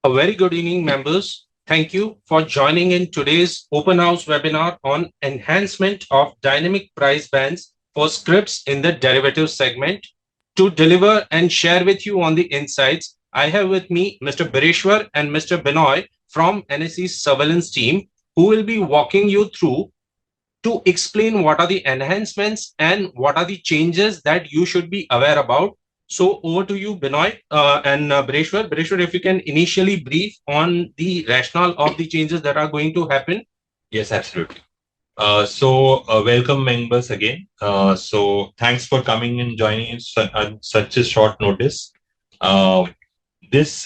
A very good evening, members. Thank you for joining in today's open house webinar on enhancement of dynamic price bands for scripts in the derivative segment. To deliver and share with you on the insights, I have with me Mr. Bireshwar and Mr. Binoy from NSE's surveillance team, who will be walking you through to explain what are the enhancements and what are the changes that you should be aware about. So over to you, Binoy and Bireshwar. Bireshwar, if you can initially brief on the rationale of the changes that are going to happen. Yes, absolutely. Welcome members again. So thanks for coming and joining in on such a short notice. This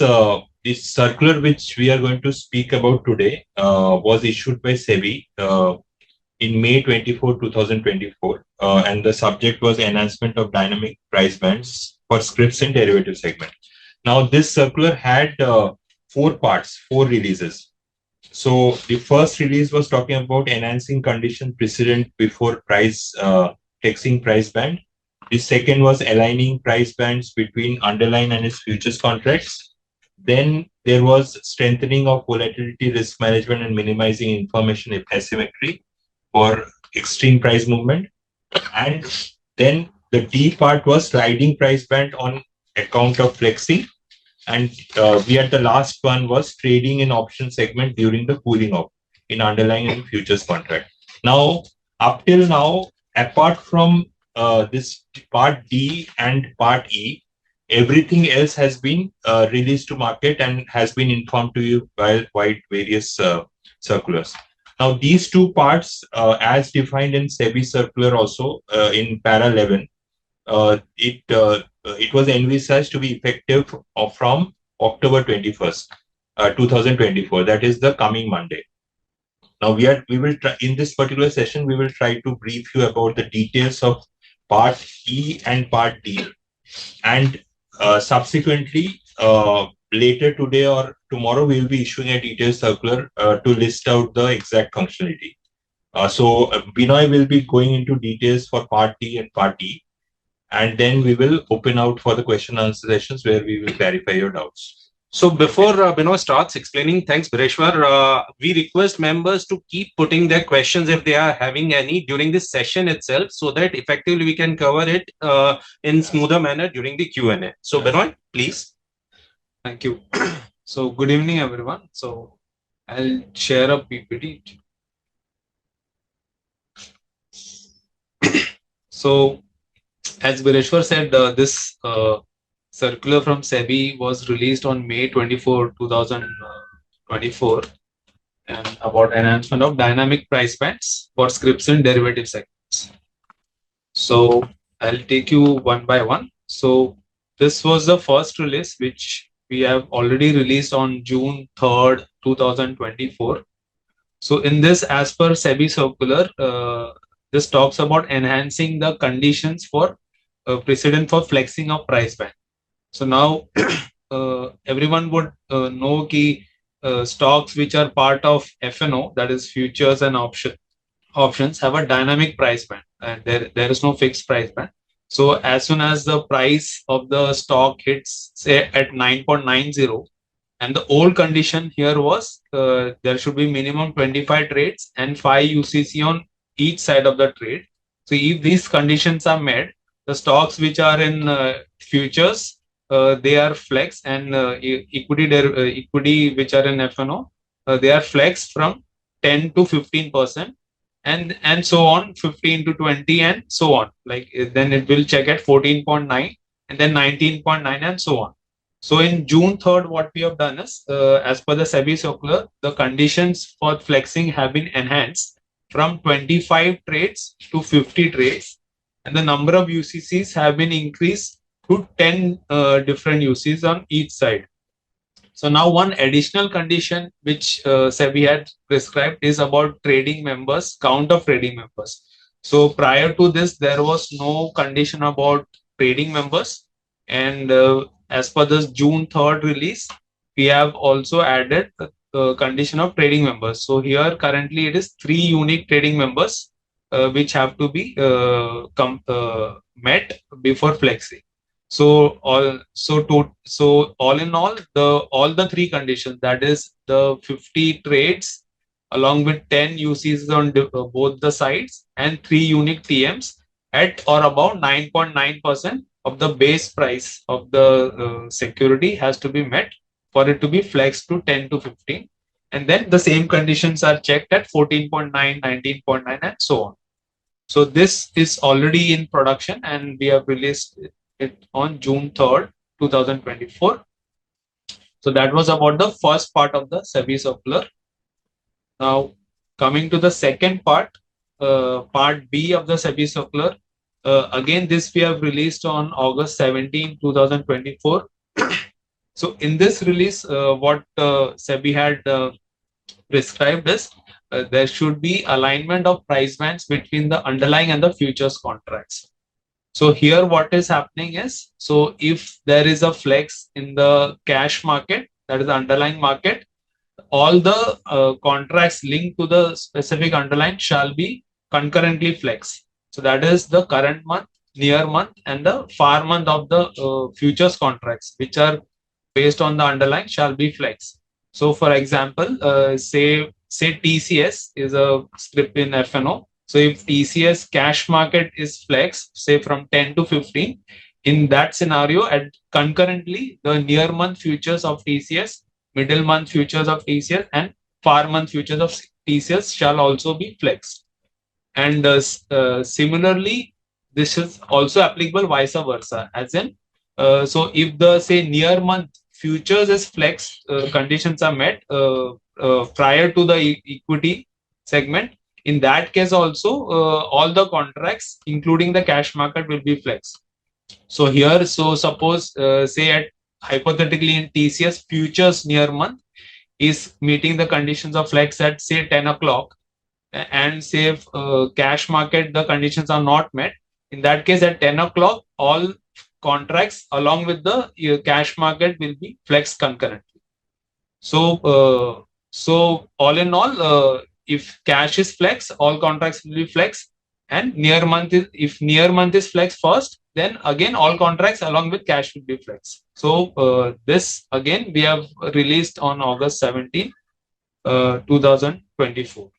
circular which we are going to speak about today was issued by SEBI in May 24, 2024, and the subject was enhancement of dynamic price bands for scripts in derivative segment. Now, this circular had 4 parts, 4 releases. So the first release was talking about enhancing condition precedent before fixing price band. The second was aligning price bands between underlying and its futures contracts. Then there was strengthening of volatility risk management and minimizing information asymmetry for extreme price movement. And then the D part was riding price band on account of flexing. And we had the last one was trading in option segment during the cooling off in underlying and futures contract. Now, up till now, apart from this part D and part E, everything else has been released to market and has been informed to you by various circulars. Now, these 2 parts, as defined in SEBI circular also in para 11, it was envisaged to be effective from October 21st, 2024. That is the coming Monday. Now we will try in this particular session. We will try to brief you about the details of part E and part D, and subsequently later today or tomorrow we will be issuing a detailed circular to list out the exact functionality. So Binoy will be going into details for part D and part E. And then we will open out for the question and answer sessions where we will clarify your doubts. So before Binoy starts explaining, thanks Bireshwar, we request members to keep putting their questions if they are having any during this session itself, so that effectively we can cover it in smoother manner during the Q&A. So Binoy, please. Thank you. So good evening, everyone. So I'll share a PPT. So as Bireshwar said, this circular from SEBI was released on May 24, 2024, and about enhancement of dynamic price bands for scripts and derivative segments. So I'll take you one by one. So this was the first release which we have already released on June 3rd, 2024. So in this, as per SEBI circular, this talks about enhancing the conditions for precedent for flexing of price band. So now everyone would know कि stocks which are part of F&O, that is futures and options, have a dynamic price band, and there is no fixed price band. So as soon as the price of the stock hits say at 9.90, and the old condition here was there should be minimum 25 trades and 5 UCC on each side of the trade. So if these conditions are met, the stocks which are in futures, they are flex, and equity which are in F&O, they are flexed from 10 to 15%, and so on, 15 to 20, and so on. Like then it will check at 14.9 and then 19.9 and so on. So in June 3rd, what we have done is, as per the SEBI circular, the conditions for flexing have been enhanced from 25 trades to 50 trades. And the number of UCCs have been increased to 10 different UCCs on each side. So now one additional condition which SEBI had prescribed is about trading members, count of trading members. So prior to this, there was no condition about trading members. And as per this June 3rd release, we have also added the condition of trading members. So here currently it is 3 unique trading members which have to be met before flexing. So all in all, the three conditions, that is the 50 trades along with 10 UCs on both the sides and 3 unique TMs at or about 9.9% of the base price of the security has to be met for it to be flexed to 10 to 15. And then the same conditions are checked at 14.9, 19.9, and so on. So this is already in production and we have released it on June 3rd, 2024. So that was about the first part of the SEBI circular. Now, coming to the second part, part B of the SEBI circular. Again, this we have released on August 17, 2024. So in this release, what SEBI had prescribed is there should be alignment of price bands between the underlying and the futures contracts. So here what is happening is, so if there is a flex in the cash market, that is the underlying market, all the contracts linked to the specific underlying shall be concurrently flex. So that is the current month, near month, and the far month of the futures contracts, which are based on the underlying, shall be flex. So for example, say TCS is a script in FNO. So if TCS cash market is flex, say from 10 to 15, in that scenario, at concurrently the near month futures of TCS, middle month futures of TCS, and far month futures of TCS shall also be flexed. And similarly, this is also applicable vice versa, as in, so if the say near month futures is flex, conditions are met prior to the equity segment. In that case also, all the contracts, including the cash market, will be flex. So here, so suppose, say at hypothetically in TCS, futures near month is meeting the conditions of flex at say 10 o'clock, and say if cash market the conditions are not met. In that case, at 10 o'clock, all contracts along with the cash market will be flexed concurrently. So all in all, if cash is flex, all contracts will be flex, and near month is, if near month is flex first, then again all contracts along with cash will be flex. So this again we have released on August 17, 2024.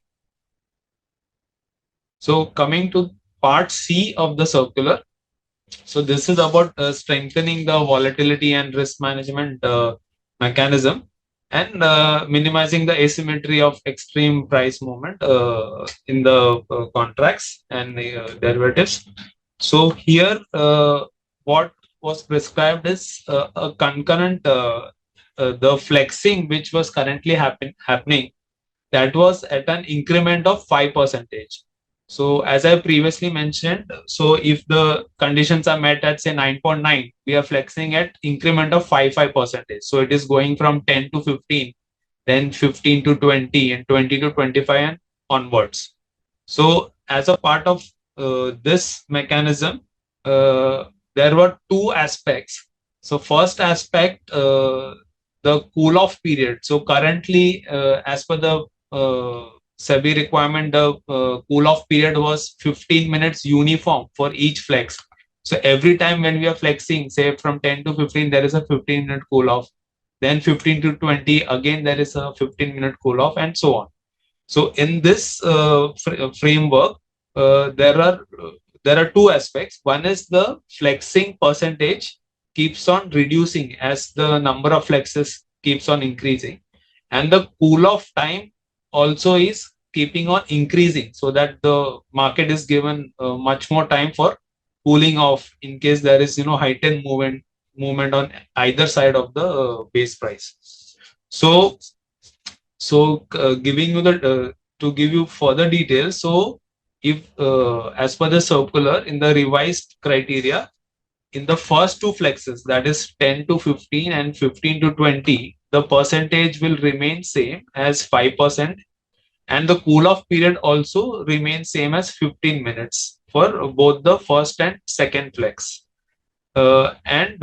So coming to part C of the circular. So this is about strengthening the volatility and risk management mechanism, and minimizing the asymmetry of extreme price movement in the contracts and derivatives. So here, what was prescribed is a concurrent, the flexing which was currently happening, that was at an increment of 5%. So as I previously mentioned, so if the conditions are met at say 9.9, we are flexing at increment of 5%. So it is going from 10 to 15, then 15 to 20, and 20 to 25, and onwards. So as a part of this mechanism, there were two aspects. So first aspect, the cool off period. So currently, as per the SEBI requirement, the cool off period was 15 minutes uniform for each flex. So every time when we are flexing, say from 10 to 15, there is a 15-minute cool off. Then 15 to 20, again there is a 15-minute cool off, and so on. So in this framework, there are two aspects. One is the flexing percentage keeps on reducing as the number of flexes keeps on increasing, and the cool off time also is keeping on increasing, so that the market is given much more time for cooling off in case there is heightened movement on either side of the base price. So giving you the to give you further details, so if as per the circular, in the revised criteria, in the first two flexes, that is 10 to 15 and 15 to 20, the percentage will remain same as 5%, and the cool off period also remains same as 15 minutes for both the first and second flex. And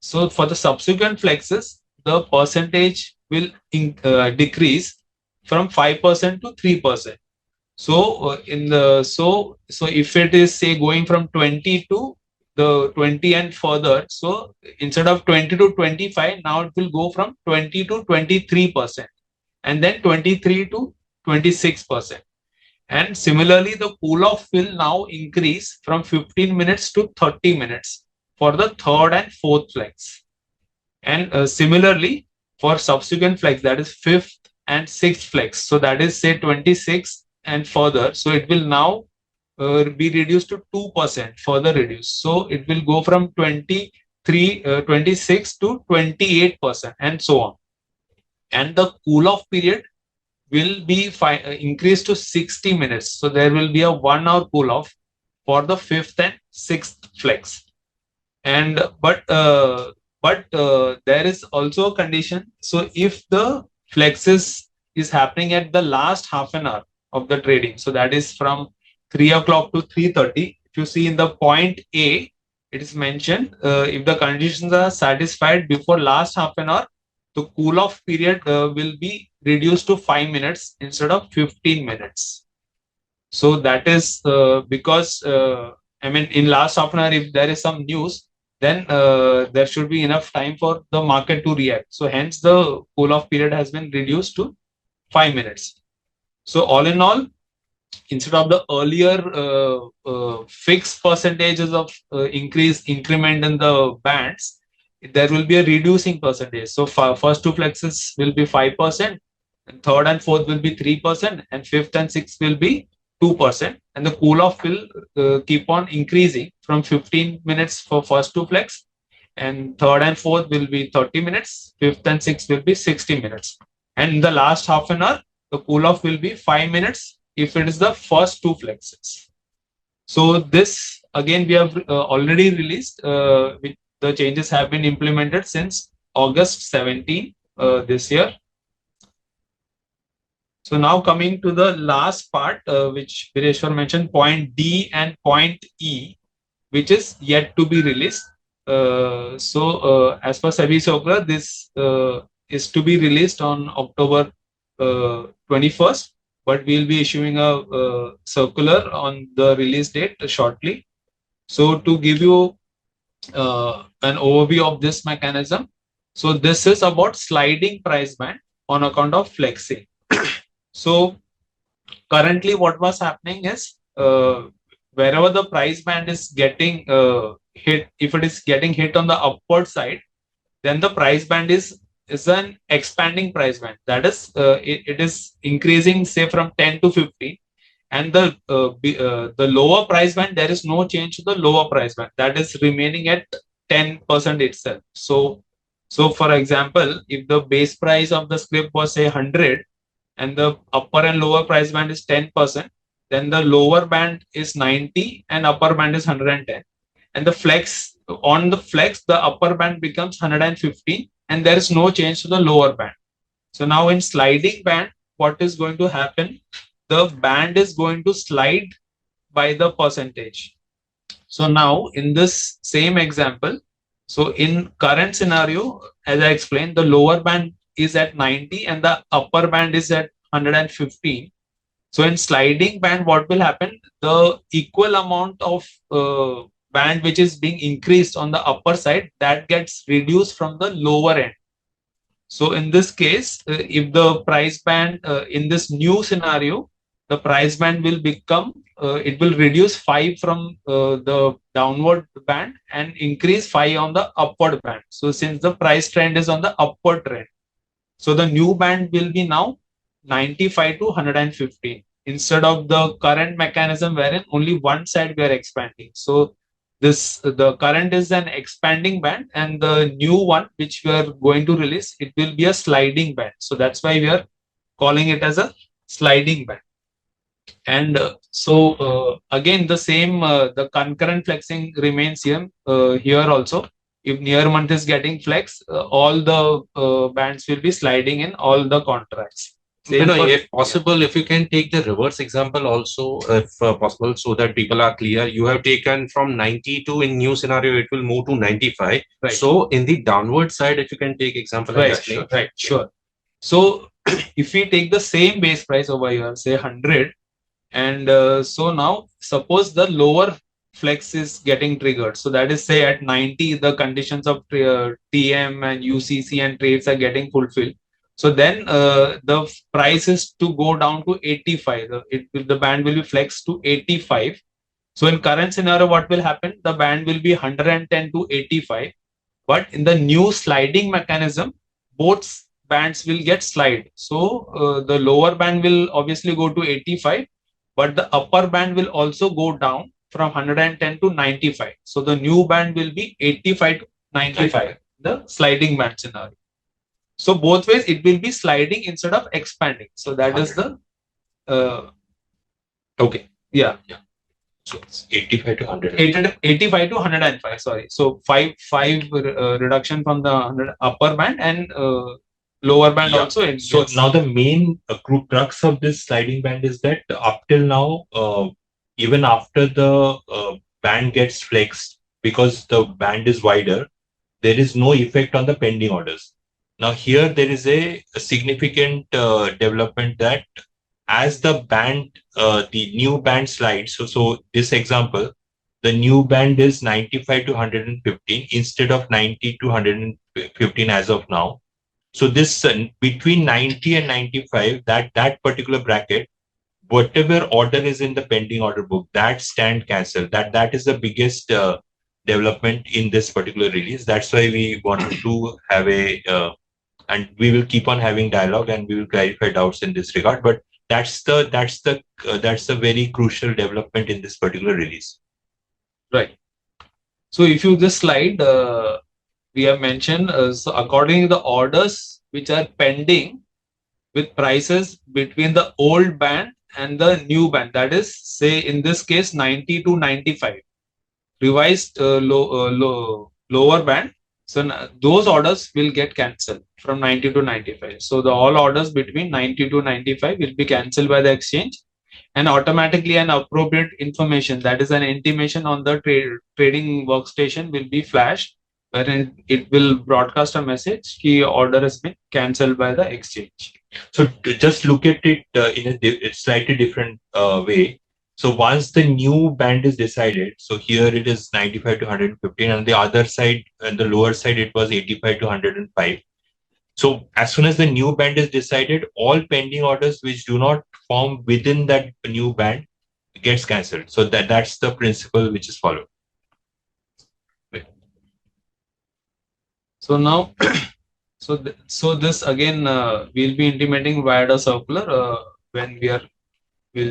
so for the subsequent flexes, the percentage will decrease from 5% to 3%. So if it is say going from 20 to the 20 and further. So instead of 20 to 25, now it will go from 20 to 23%, and then 23 to 26%. And similarly, the cool off will now increase from 15 minutes to 30 minutes for the third and fourth flex. And similarly, for subsequent flex, that is fifth and sixth flex, so that is say 26 and further, so it will now be reduced to 2%, further reduced. So it will go from 26 to 28%, and so on. And the cool off period will be increased to 60 minutes. So there will be a 1 hour cool off for the fifth and sixth flex. And there is also a condition. So if the flexes is happening at the last half an hour of the trading, so that is from 3 o'clock to 3:30. If you see in the point A, it is mentioned if the conditions are satisfied before last half an hour, the cool off period will be reduced to 5 minutes instead of 15 minutes. So that is because in last half an hour, if there is some news, then there should be enough time for the market to react. So hence the cool off period has been reduced to 5 minutes. So all in all, instead of the earlier fixed percentages of increment in the bands, there will be a reducing percentage. So first two flexes will be 5%, and third and fourth will be 3%, and fifth and sixth will be 2%. And the cool off will keep on increasing from 15 minutes for first two flex, and third and fourth will be 30 minutes, fifth and sixth will be 60 minutes. And in the last half an hour, the cool off will be 5 minutes if it is the first two flexes. So this again we have already released. The changes have been implemented since August 17 this year. So now coming to the last part, which Vireshwar mentioned, point D and point E, which is yet to be released. As per SEBI circular, this is to be released on October 21st, but we'll be issuing a circular on the release date shortly. So to give you an overview of this mechanism, so this is about sliding price band on account of flexing. So currently what was happening is wherever the price band is getting hit, if it is getting hit on the upward side, then the price band is an expanding price band. That is, it is increasing, say, from 10 to 15, and the lower price band, there is no change to the lower price band. That is remaining at 10% itself. So for example, if the base price of the script was say 100, and the upper and lower price band is 10%, then the lower band is 90 and upper band is 110. And the flex, the upper band becomes 115, and there is no change to the lower band. So now in sliding band, what is going to happen? The band is going to slide by the percentage. So now in this same example, so in current scenario, as I explained, the lower band is at 90 and the upper band is at 115. So in sliding band, what will happen? The equal amount of band which is being increased on the upper side, that gets reduced from the lower end. So in this case, if the price band in this new scenario, the price band will become, it will reduce 5 from the downward band and increase 5 on the upward band. So since the price trend is on the upward trend, so the new band will be now 95 to 115 instead of the current mechanism wherein only one side we are expanding. So the current is an expanding band, and the new one which we are going to release, it will be a sliding band. So that's why we are calling it as a sliding band. And again, the same, the concurrent flexing remains here also. If near month is getting flex, all the bands will be sliding in all the contracts. If possible, if you can take the reverse example also, if possible, so that people are clear. You have taken from 92 in new scenario, it will move to 95. Right. So in the downward side, if you can take example. Right, sure. So if we take the same base price over here, say 100, and so now suppose the lower flex is getting triggered. So that is, say at 90, the conditions of TM and UCC and trades are getting fulfilled. So then the price is to go down to 85. The band will be flexed to 85. So in current scenario, what will happen? The band will be 110 to 85. But in the new sliding mechanism, both bands will get slide. So the lower band will obviously go to 85, but the upper band will also go down from 110 to 95. So the new band will be 85 to 95, the sliding band scenario. So both ways it will be sliding instead of expanding. So that is the Okay. Yeah. So it's 85 to 100. 85 to 105. Sorry. So five reduction from the upper band and lower band also. So now the main crux of this sliding band is that up till now, even after the band gets flexed, because the band is wider, there is no effect on the pending orders. Now here there is a significant development that as the band, the new band slides. So this example, the new band is 95 to 115 instead of 90 to 115 as of now. So this between 90 and 95, that particular bracket, whatever order is in the pending order book, that stand cancel. That is the biggest development in this particular release. That's why we wanted to have and we will keep on having dialogue and we will clarify doubts in this regard. But that's the very crucial development in this particular release. Right. So if you just slide, we have mentioned, so according to the orders which are pending with prices between the old band and the new band, that is, say in this case 90 to 95, revised lower band. So those orders will get cancelled from 90 to 95. So the all orders between 90 to 95 will be cancelled by the exchange, and automatically an appropriate information, that is an intimation on the trading workstation, will be flashed, wherein it will broadcast a message key order has been cancelled by the exchange. So to just look at it in a slightly different way. So once the new band is decided, so here it is 95 to 115, and the other side, and the lower side, it was 85 to 105. So as soon as the new band is decided, all pending orders which do not form within that new band gets cancelled. So that's the principle which is followed. So now, so this again we'll be intimating via the circular when we'll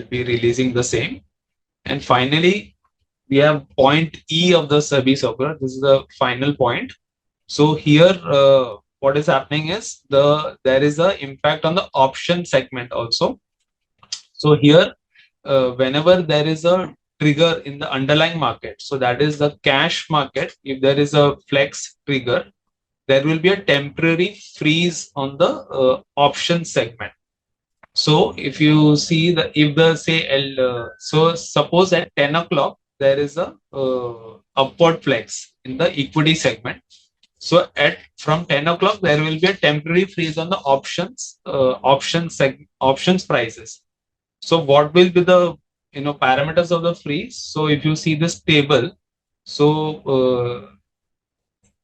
be releasing the same. And finally, we have point E of the SEBI circular. This is the final point. So here, what is happening is there is a impact on the option segment also. So here, whenever there is a trigger in the underlying market, so that is the cash market, if there is a flex trigger, there will be a temporary freeze on the option segment. So if you see so suppose at 10 o'clock, there is a upward flex in the equity segment. So from 10 o'clock, there will be a temporary freeze on the options prices. So what will be the parameters of the freeze? So if you see this table, so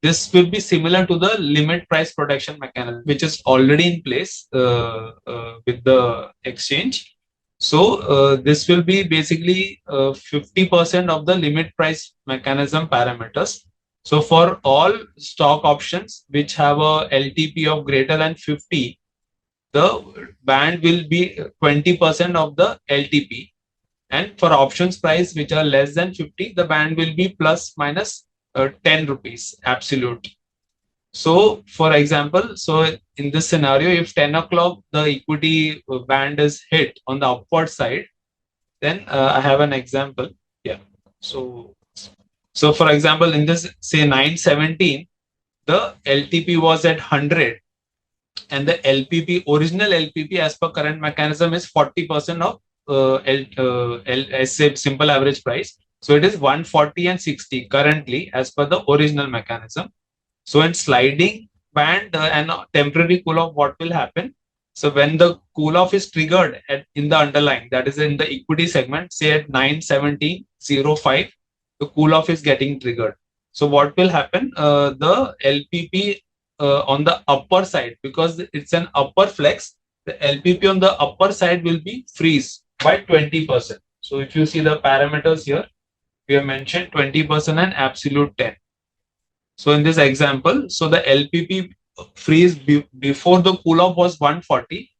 this will be similar to the limit price protection mechanism, which is already in place with the exchange. So this will be basically 50% of the limit price mechanism parameters. So for all stock options which have a LTP of greater than 50, the band will be 20% of the LTP. And for options price which are less than 50, the band will be plus minus 10 rupees absolute. So for example, so in this scenario, if 10 o'clock the equity band is hit on the upward side, then I have an example. Yeah. So for example, in this, say 917, the LTP was at 100, and the LPP, original LPP as per current mechanism, is 40% of simple average price. So it is 140 and 60 currently as per the original mechanism. So in sliding band and temporary cool off, what will happen? So when the cool off is triggered in the underlying, that is in the equity segment, say at 917.05, the cool off is getting triggered. So what will happen? The LPP on the upper side, because it's an upper flex, the LPP on the upper side will be freeze by 20%. So if you see the parameters here, we have mentioned 20% and absolute 10. So in this example, so the LPP freeze before the cool off was 140.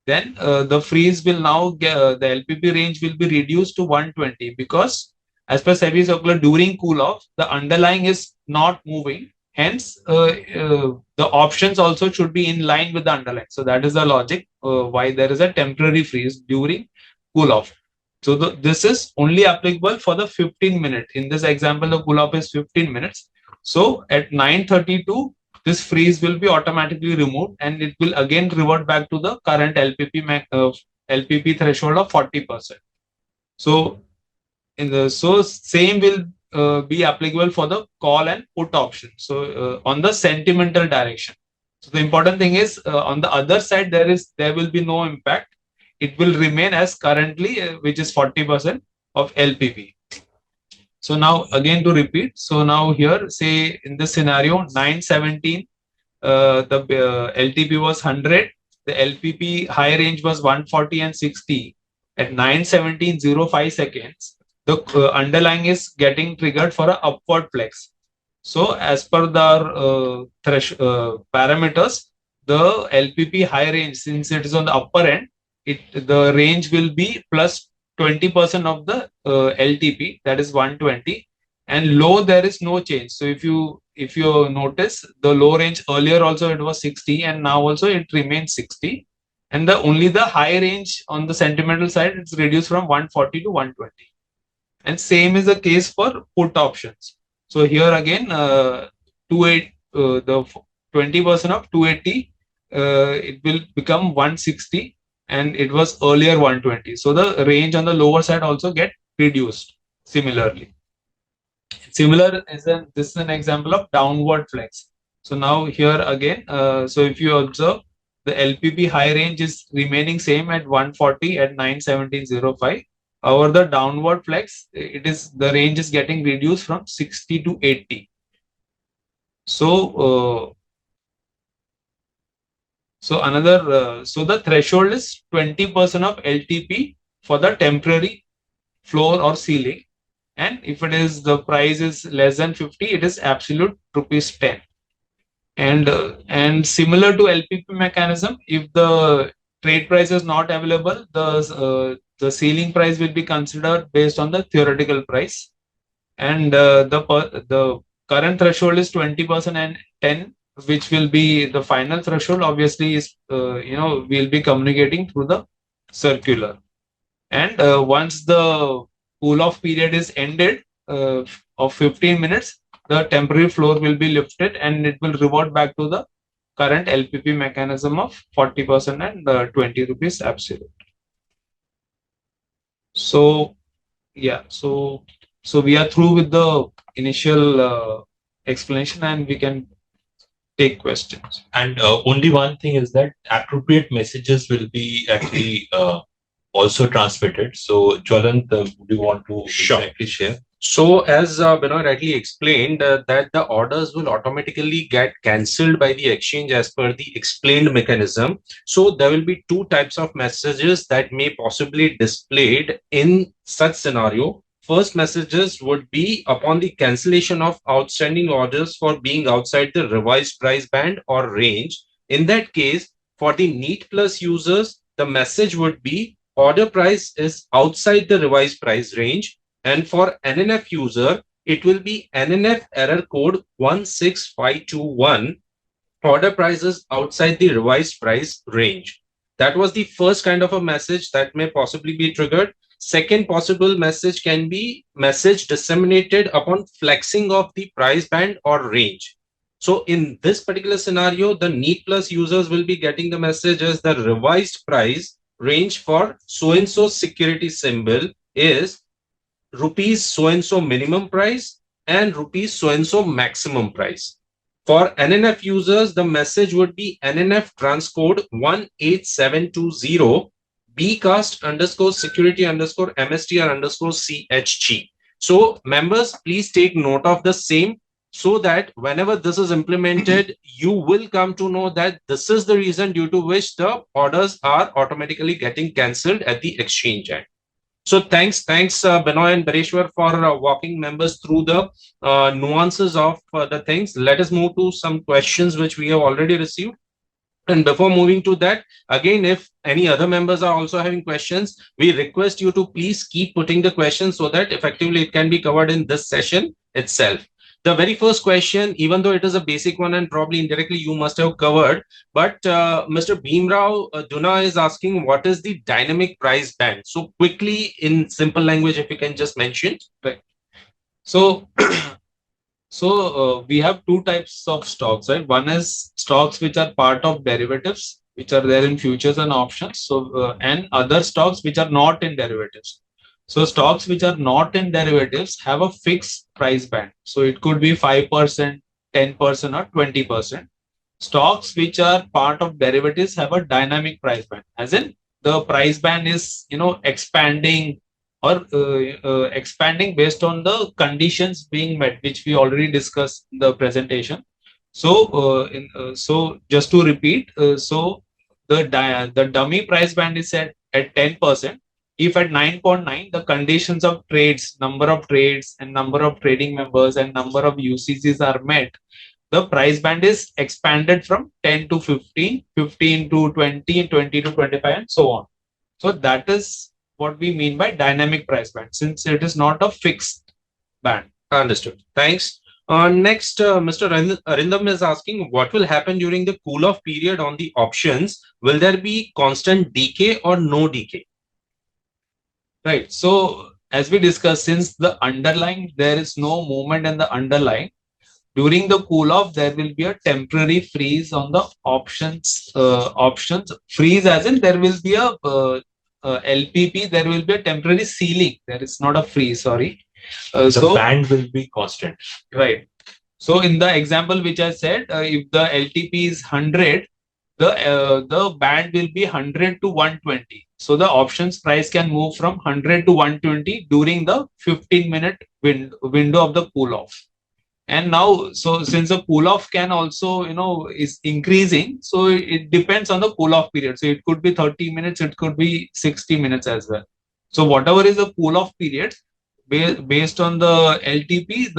Then the freeze will now the LPP range will be reduced to 120, because as per SEBI circular, during cool off the underlying is not moving. Hence, the options also should be in line with the underlying. So that is the logic why there is a temporary freeze during cool off. So this is only applicable for the 15 minute. In this example, the cool off is 15 minutes. So at 9:32, this freeze will be automatically removed and it will again revert back to the current LPP threshold of 40%. So same will be applicable for the call and put option. So on the sentimental direction. So the important thing is on the other side there will be no impact. It will remain as currently, which is 40% of LPP. So now again to repeat. So now here, say in this scenario, 917, the LTP was 100. The LPP high range was 140 and 60. At 9:17:05 seconds, the underlying is getting triggered for an upward flex. So as per the parameters, the LPP high range, since it is on the upper end, the range will be plus 20% of the LTP, that is 120, and low there is no change. So if you notice, the low range earlier also it was 60 and now also it remains 60, and only the high range on the sentimental side, it's reduced from 140 to 120. And same is the case for put options. So here again, the 20% of 280, it will become 160, and it was earlier 120. So the range on the lower side also get reduced similarly. Similar is this is an example of downward flex. So now here again, so if you observe, the LPP high range is remaining same at 140 at 9:17:05. However, the downward flex, the range is getting reduced from 60 to 80. So so the threshold is 20% of LTP for the temporary floor or ceiling, and if it is the price is less than 50, it is absolute rupees 10. And similar to LPP mechanism, if the trade price is not available, the ceiling price will be considered based on the theoretical price, and the current threshold is 20% and 10, which will be the final threshold. Obviously, is we'll be communicating through the circular, and once the cool off period is ended of 15 minutes, the temporary floor will be lifted and it will revert back to the current LPP mechanism of 40% and 20 rupees absolute. So yeah, so we are through with the initial explanation and we can take questions. And only one thing is that appropriate messages will be actually also transmitted. So Jwalant, would you want to exactly share? So as Binoy rightly explained, that the orders will automatically get cancelled by the exchange as per the explained mechanism. So there will be two types of messages that may possibly displayed in such scenario. First messages would be upon the cancellation of outstanding orders for being outside the revised price band or range. In that case, for the Neat Plus users, the message would be order price is outside the revised price range. And for NNF user, it will be NNF error code 16521, order prices outside the revised price range. That was the first kind of a message that may possibly be triggered. Second possible message can be message disseminated upon flexing of the price band or range. So in this particular scenario, the Neat Plus users will be getting the message as the revised price range for so-and-so security symbol is rupees so-and-so minimum price and rupees so-and-so maximum price. For NNF users, the message would be NNF transcode 18720 bcast _security _mstr _chg. So members, please take note of the same, so that whenever this is implemented, you will come to know that this is the reason due to which the orders are automatically getting cancelled at the exchange end. So thanks, Benoy and Bereshwar for walking members through the nuances of the things. Let us move to some questions which we have already received. And before moving to that, again, if any other members are also having questions, we request you to please keep putting the questions so that effectively it can be covered in this session itself. The very first question, even though it is a basic one and probably indirectly you must have covered, but Mr. Bhimrao Duna is asking, what is the dynamic price band? So quickly, in simple language, if you can just mention. Right. So we have two types of stocks, right? One is stocks which are part of derivatives, which are there in futures and options. So and other stocks which are not in derivatives. So stocks which are not in derivatives have a fixed price band. So it could be 5%, 10%, or 20%. Stocks which are part of derivatives have a dynamic price band, as in the price band is expanding or expanding based on the conditions being met, which we already discussed in the presentation. So just to repeat, so the dummy price band is set at 10%. If at 9.9 the conditions of trades, number of trades and number of trading members and number of UCCs are met, the price band is expanded from 10 to 15, 15 to 20, 20 to 25, and so on. So that is what we mean by dynamic price band, since it is not a fixed band. Understood. Thanks. Next, Mr. Arindam is asking, what will happen during the cool-off period on the options? Will there be constant decay or no decay? Right. So as we discussed, since the underlying, there is no movement in the underlying, during the cool off, there will be a temporary freeze on the options. Options freeze, as in there will be a LPP. There will be a temporary ceiling. There is not a freeze. Sorry. The band will be constant. Right. So in the example which I said, if the LTP is 100, the band will be 100 to 120. So the options price can move from 100 to 120 during the 15-minute window of the cool off. And now, so since the cool off can also, is increasing, so it depends on the cool off period. So it could be 30 minutes, it could be 60 minutes as well. So whatever is the cool off period, based on the LTP,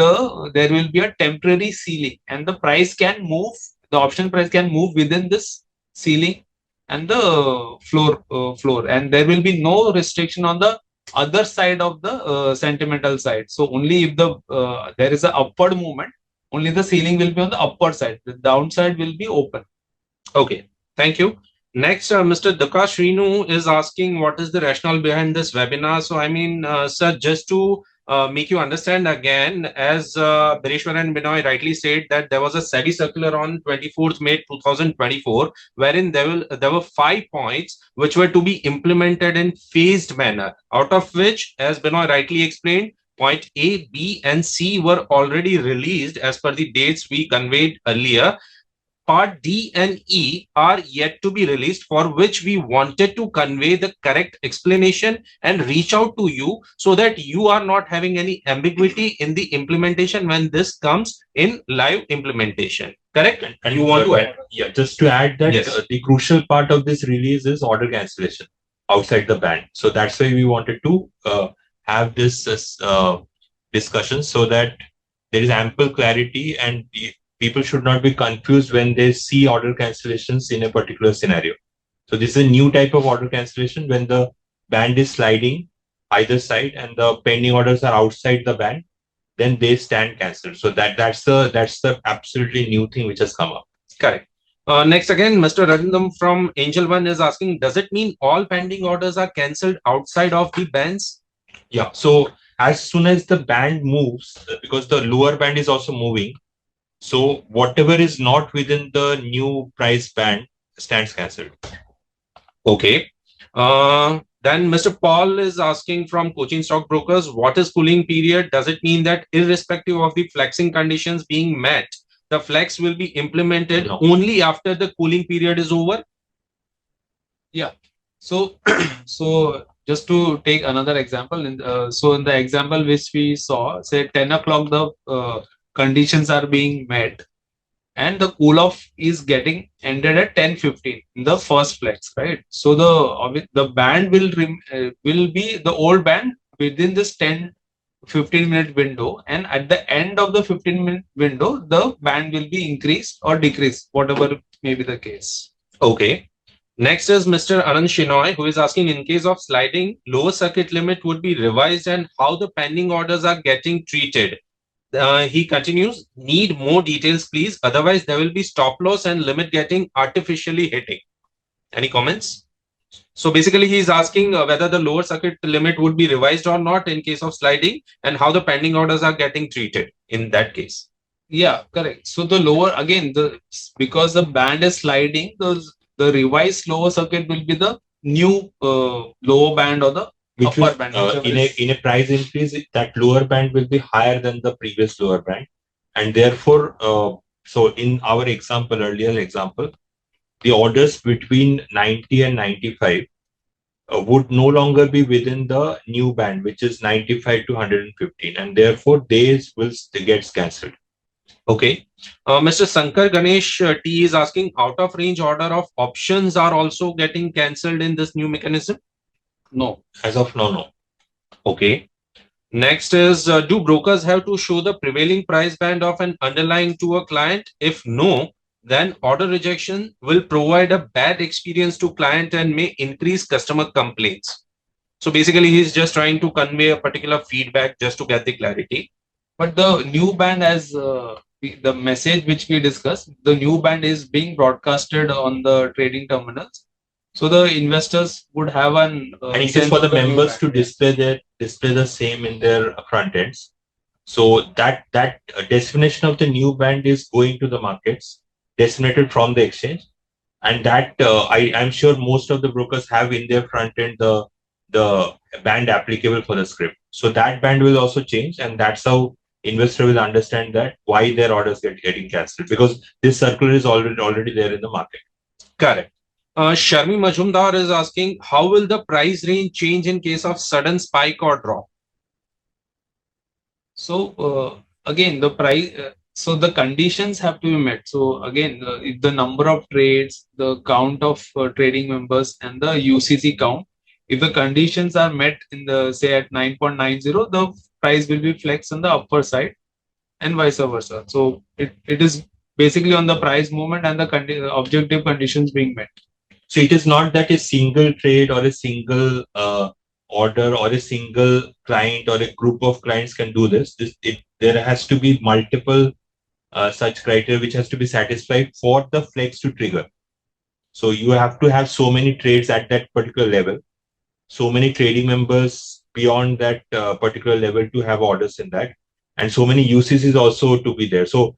there will be a temporary ceiling, and the price can move. The option price can move within this ceiling and the floor, and there will be no restriction on the other side of the sentimental side. So only if there is an upward movement, only the ceiling will be on the upward side. The downside will be open. Okay, thank you. Next, Mr. Duka Shrinu is asking, what is the rationale behind this webinar? So, I mean, sir, just to make you understand again, as Bereshwar and Binoy rightly said, that there was a SEBI circular on 24th May 2024, wherein there were 5 points which were to be implemented in phased manner, out of which, as Binoy rightly explained, point A, B, and C were already released as per the dates we conveyed earlier. Part D and E are yet to be released, for which we wanted to convey the correct explanation and reach out to you so that you are not having any ambiguity in the implementation when this comes in live implementation. Correct? And you want to add? Yeah, just to add that yes. The crucial part of this release is order cancellation outside the band. So that's why we wanted to have this discussion so that there is ample clarity and people should not be confused when they see order cancellations in a particular scenario. So this is a new type of order cancellation when the band is sliding either side and the pending orders are outside the band, then they stand cancelled. So that's the absolutely new thing which has come up. Correct. Next again, Mr. Arindam from Angel One is asking, does it mean all pending orders are cancelled outside of the bands? Yeah. So as soon as the band moves, because the lower band is also moving, so whatever is not within the new price band stands cancelled. Okay. Then Mr. Paul is asking from Cochin Stockbrokers, what is cooling period? Does it mean that irrespective of the flexing conditions being met, the flex will be implemented only after the cooling period is over? Yeah. So just to take another example, so in the example which we saw, say 10 o'clock, the conditions are being met, and the cool off is getting ended at 10:15 in the first flex, right? So the band will be the old band within this 10-15 minute window, and at the end of the 15-minute window, the band will be increased or decreased, whatever may be the case. Okay. Next is Mr. Anand Shinoy, who is asking, in case of sliding, lower circuit limit would be revised and how the pending orders are getting treated. He continues, need more details, please. Otherwise, there will be stop loss and limit getting artificially hitting. Any comments? So basically, he is asking whether the lower circuit limit would be revised or not in case of sliding and how the pending orders are getting treated in that case. Yeah, correct. So the lower, again, because the band is sliding, the revised lower circuit will be the new lower band or the which upper is band. in a price increase, that lower band will be higher than the previous lower band, and therefore, so in our earlier example, the orders between 90 and 95 would no longer be within the new band, which is 95 to 115, and therefore these will get cancelled. Okay. Mr. Sankar Ganesh T is asking, out of range order of options are also getting cancelled in this new mechanism? No. As of now, no. Okay. Next is, do brokers have to show the prevailing price band of an underlying to a client? If no, then order rejection will provide a bad experience to client and may increase customer complaints. So basically, he's just trying to convey a particular feedback just to get the clarity. But the new band, as the message which we discussed, the new band is being broadcasted on the trading terminals. So the investors would have an and it is for the members to display the same in their front ends. So that definition of the new band is going to the markets, designated from the exchange, and that I'm sure most of the brokers have in their front end the band applicable for the script. So that band will also change, and that's how investor will understand that why their orders getting cancelled, because this circular is already there in the market. Correct. Sharmi Majumdar is asking, how will the price range change in case of sudden spike or drop? So again, the price. So the conditions have to be met. So again, if the number of trades, the count of trading members, and the UCC count, if the conditions are met in the, say, at 9.90, the price will be flexed on the upper side, and vice versa. So it is basically on the price movement and the objective conditions being met. So it is not that a single trade or a single order or a single client or a group of clients can do this. There has to be multiple such criteria which has to be satisfied for the flex to trigger. So you have to have so many trades at that particular level, so many trading members beyond that particular level to have orders in that, and so many UCCs also to be there. So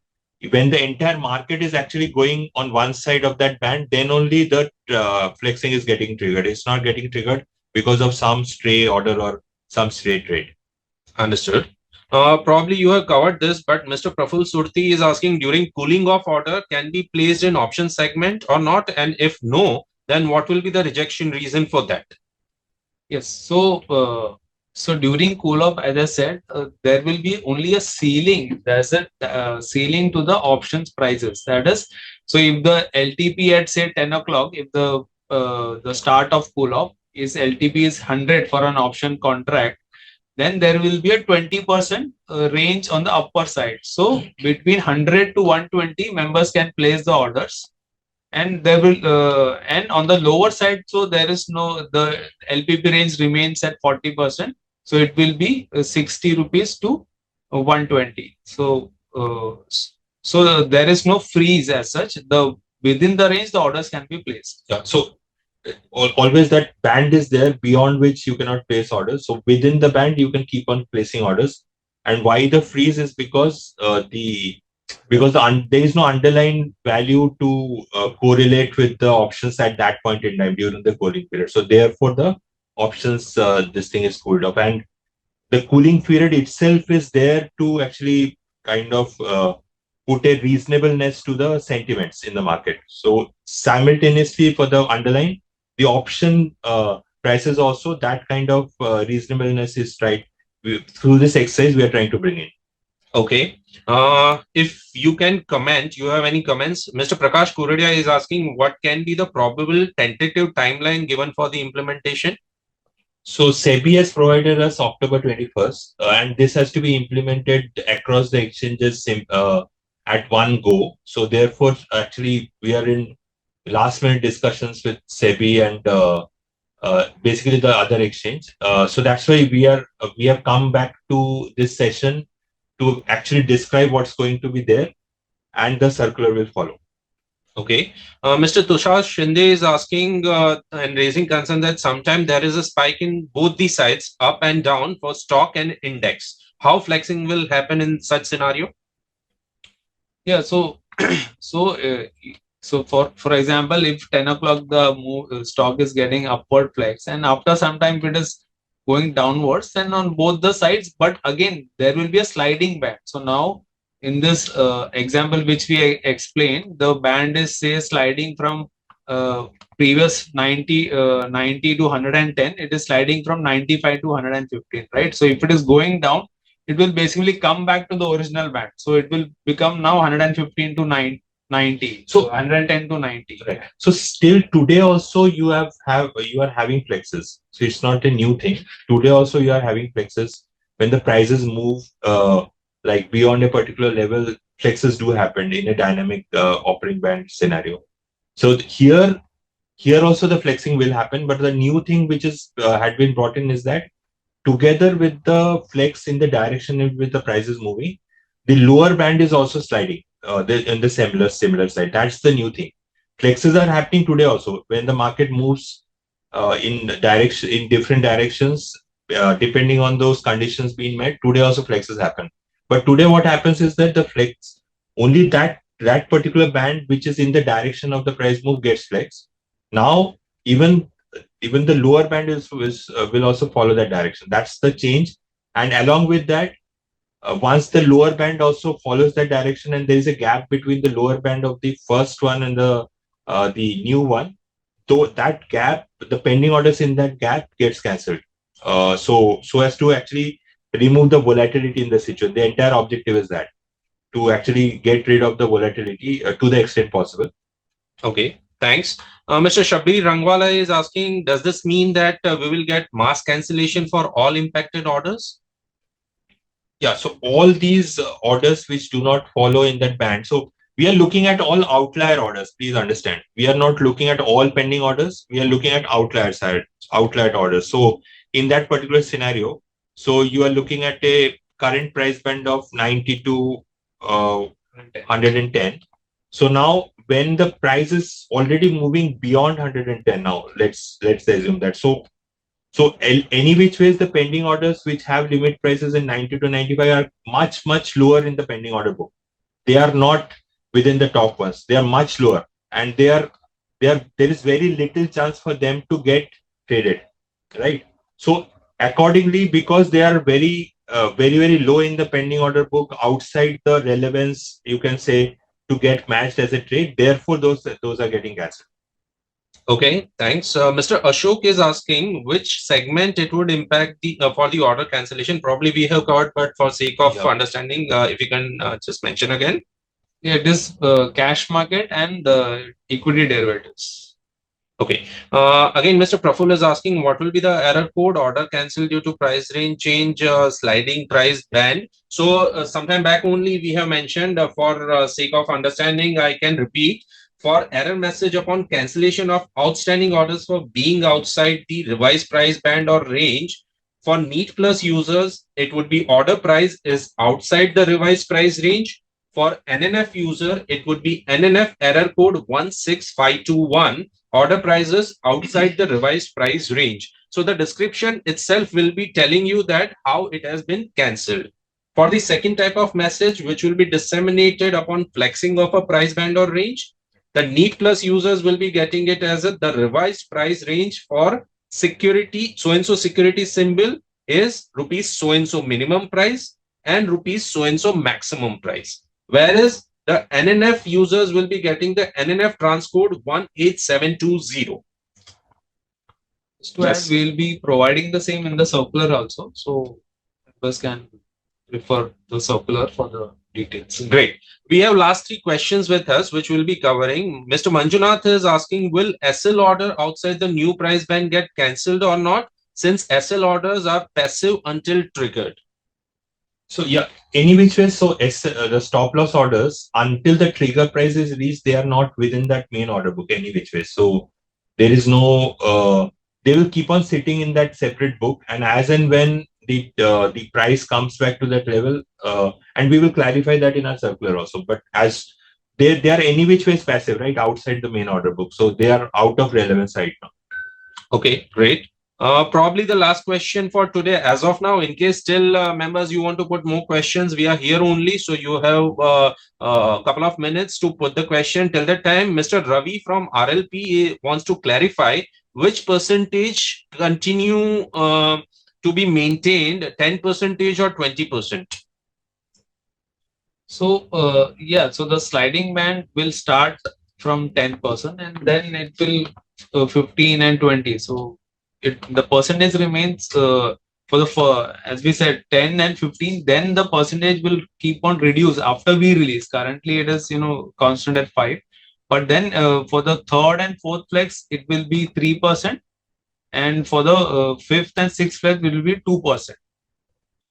when the entire market is actually going on one side of that band, then only the flexing is getting triggered. It's not getting triggered because of some stray order or some stray trade. Understood. Probably you have covered this, but Mr. Praful Surti is asking, during cooling off order can be placed in option segment or not? And if no, then what will be the rejection reason for that? Yes. So during cool off, as I said, there will be only a ceiling. There's a ceiling to the options prices. That is, so if the LTP at, say, 10 o'clock, if the start of cool off is LTP is 100 for an option contract, then there will be a 20% range on the upper side. So between 100 to 120 members can place the orders, and there will and on the lower side, so there is no, the LPP range remains at 40%. So it will be 60 rupees to 120. So there is no freeze as such. Within the range, the orders can be placed. Yeah. So always that band is there beyond which you cannot place orders. So within the band, you can keep on placing orders. And why the freeze is because there is no underlying value to correlate with the options at that point in time during the cooling period. So therefore, the options this thing is cooled off, and the cooling period itself is there to actually kind of put a reasonableness to the sentiments in the market. So simultaneously for the underlying, the option prices also, that kind of reasonableness is right. Through this exercise, we are trying to bring in. Okay. If you can comment, you have any comments? Mr. Prakash Kuredia is asking what can be the probable tentative timeline given for the implementation? So SEBI has provided us October 21st, and this has to be implemented across the exchanges at one go. So therefore, actually, we are in last minute discussions with SEBI and basically the other exchange. So that's why we have come back to this session to actually describe what's going to be there, and the circular will follow. Okay. Mr. Tushar Shinde is asking and raising concern that sometimes there is a spike in both the sides, up and down, for stock and index. How flexing will happen in such scenario? Yeah, so so so for example, if 10 o'clock the stock is getting upward flex, and after some time it is going downwards, then on both the sides, but again there will be a sliding band. So now in this example which we explained, the band is say sliding from previous 90 to 110, it is sliding from 95 to 115, right? So if it is going down, it will basically come back to the original band. So it will become now 115 to 90. So 110 to 90. Right. So still today also you are having flexes. So it's not a new thing. Today also you are having flexes. When the prices move like beyond a particular level, flexes do happen in a dynamic operating band scenario. So here also the flexing will happen. But the new thing which is had been brought in is that together with the flex in the direction in which the price is moving, the lower band is also sliding in the similar side. That's the new thing. Flexes are happening today also when the market moves in different directions, depending on those conditions being met. Today also flexes happen. But today what happens is that the flex, only that particular band which is in the direction of the price move gets flexed. Now even the lower band will also follow that direction. That's the change. And along with that, once the lower band also follows that direction, and there is a gap between the lower band of the first one and the new one, so that gap, the pending orders in that gap gets cancelled. So as to actually remove the volatility in the situation. The entire objective is that to actually get rid of the volatility to the extent possible. Okay. Thanks. Mr. Shabir Rangwala is asking, does this mean that we will get mass cancellation for all impacted orders? Yeah, so all these orders which do not follow in that band. So we are looking at all outlier orders. Please understand. We are not looking at all pending orders. We are looking at outlier orders. So in that particular scenario, so you are looking at a current price band of 90 to 110. So now when the price is already moving beyond 110 now, let's assume that. So any which ways the pending orders which have limit prices in 90 to 95 are much lower in the pending order book. They are not within the top ones. They are much lower, and there is very little chance for them to get traded, right? So accordingly, because they are very low in the pending order book, outside the relevance, you can say, to get matched as a trade, therefore those are getting cancelled. Okay, thanks. Mr. Ashok is asking which segment it would impact the for the order cancellation. Probably we have covered, but for sake of understanding, if you can just mention again. Yeah, it is cash market and equity derivatives. Okay. Again, Mr. Praful is asking what will be the error code order cancelled due to price range change, sliding price band. So sometime back only we have mentioned for sake of understanding, I can repeat. For error message upon cancellation of outstanding orders for being outside the revised price band or range, for Neat Plus users, it would be order price is outside the revised price range. For NNF user, it would be NNF error code 16521, order prices outside the revised price range. So the description itself will be telling you that how it has been cancelled. For the second type of message, which will be disseminated upon flexing of a price band or range, the Neat Plus users will be getting it as the revised price range for security. So-and-so security symbol is rupees so-and-so minimum price and rupees so-and-so maximum price. Whereas the NNF users will be getting the NNF transcode 18720. To add, we'll be providing the same in the circular also, so members can refer the circular for the details. Great. We have last three questions with us, which we'll be covering. Mr. Manjunath is asking, will SL order outside the new price band get cancelled or not, since SL orders are passive until triggered? So yeah, any which way, so the stop loss orders until the trigger price is reached, they are not within that main order book any which way. So there is no, they will keep on sitting in that separate book, and as and when the price comes back to that level, and we will clarify that in our circular also. But as they are any which ways passive, right, outside the main order book, so they are out of relevance right now. Okay, great. Probably the last question for today. As of now, in case still members you want to put more questions, we are here only. So you have a couple of minutes to put the question. Till that time, Mr. Ravi from RLP wants to clarify which percentage continue to be maintained, 10% or 20%. So so the sliding band will start from 10% and then it will 15 and 20. So the percentage remains as we said 10 and 15. Then the percentage will keep on reduce after we release. Currently it is constant at 5. But then for the third and fourth flex it will be 3%, and for the fifth and sixth flex it will be 2%.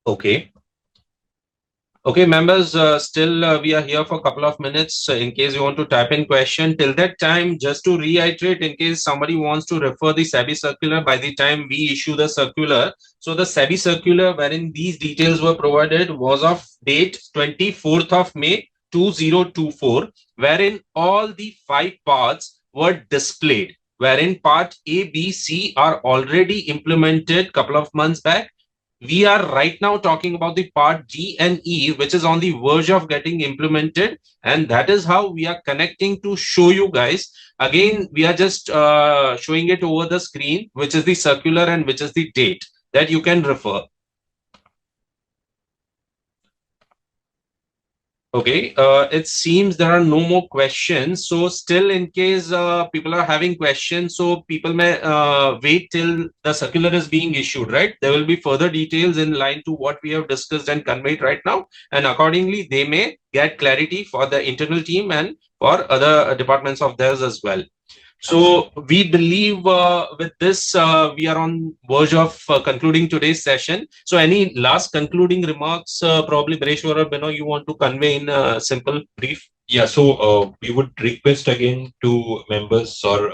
Okay. Okay, members, still we are here for a couple of minutes in case you want to type in question. Till that time, just to reiterate, in case somebody wants to refer the SEBI circular by the time we issue the circular. So the SEBI circular wherein these details were provided was of date 24th of May 2024, wherein all the 5 parts were displayed, wherein part A, B, C are already implemented couple of months back. We are right now talking about the part D and E, which is on the verge of getting implemented. And that is how we are connecting to show you guys. Again, we are just showing it over the screen, which is the circular and which is the date that you can refer. Okay, it seems there are no more questions. So still in case people are having questions, so people may wait till the circular is being issued, right? There will be further details in line to what we have discussed and conveyed right now. And accordingly, they may get clarity for the internal team and for other departments of theirs as well. So we believe with this, we are on verge of concluding today's session. So any last concluding remarks, probably Breshwar or Beno, you want to convey in a simple brief? Yeah, so we would request again to members or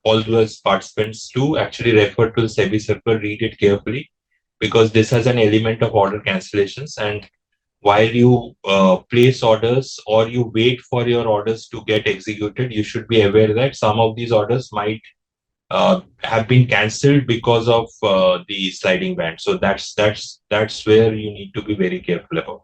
all those participants to actually refer to the SEBI circular, read it carefully, because this has an element of order cancellations. And while you place orders or you wait for your orders to get executed, you should be aware that some of these orders might have been cancelled because of the sliding band. So that's where you need to be very careful about.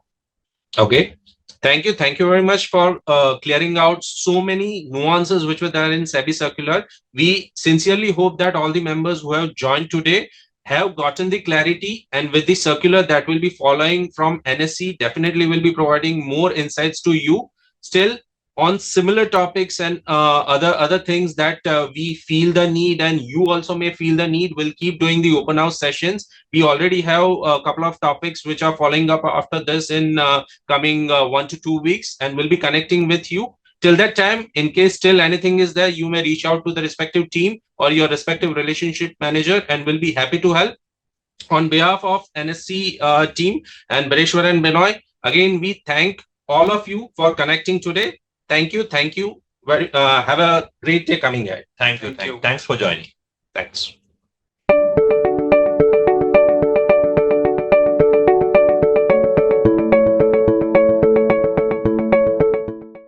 Okay. Thank you very much for clearing out so many nuances which were there in SEBI circular. We sincerely hope that all the members who have joined today have gotten the clarity, and with the circular that will be following from NSE, definitely will be providing more insights to you. Still, on similar topics and other things that we feel the need, and you also may feel the need, we'll keep doing the open house sessions. We already have a couple of topics which are following up after this in coming 1 to 2 weeks, and we'll be connecting with you. Till that time, in case still anything is there, you may reach out to the respective team or your respective relationship manager, and we'll be happy to help. On behalf of NSC team and Bereshwar and Benoy, again, we thank all of you for connecting today. Thank you. Have a great day coming ahead. Thank you. Thanks for joining. Thanks.